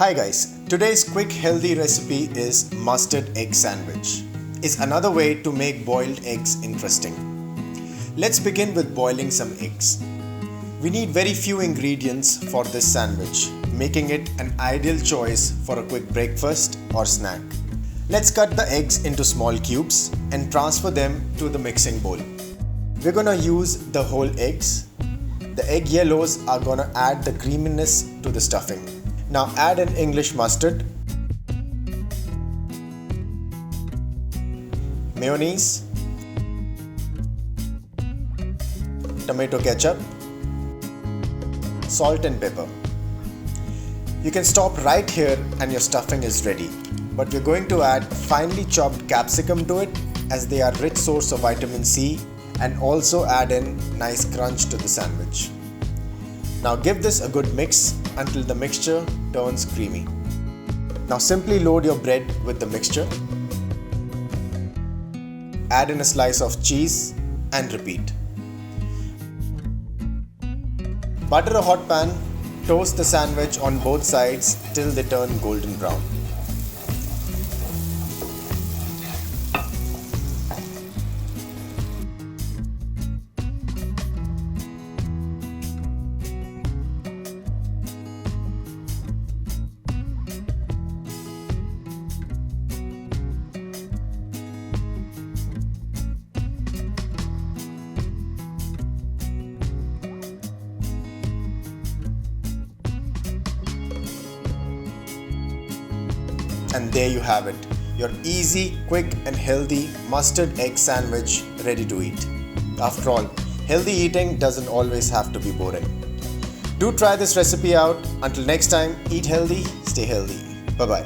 Hi guys, today's quick healthy recipe is mustard egg sandwich. It's another way to make boiled eggs interesting. Let's begin with boiling some eggs. We need very few ingredients for this sandwich, making it an ideal choice for a quick breakfast or snack. Let's cut the eggs into small cubes and transfer them to the mixing bowl. We're gonna use the whole eggs. The egg yellows are gonna add the creaminess to the stuffing. Now add an English mustard, mayonnaise, tomato ketchup, salt and pepper. You can stop right here and your stuffing is ready. But we're going to add finely chopped capsicum to it as they are rich source of vitamin C and also add in nice crunch to the sandwich. Now give this a good mix until the mixture turns creamy. Now simply load your bread with the mixture. Add in a slice of cheese and repeat. Butter a hot pan, toast the sandwich on both sides till they turn golden brown. And there you have it, your easy, quick and healthy mustard egg sandwich ready to eat. After all, healthy eating doesn't always have to be boring. Do try this recipe out. Until next time, eat healthy, stay healthy. Bye bye.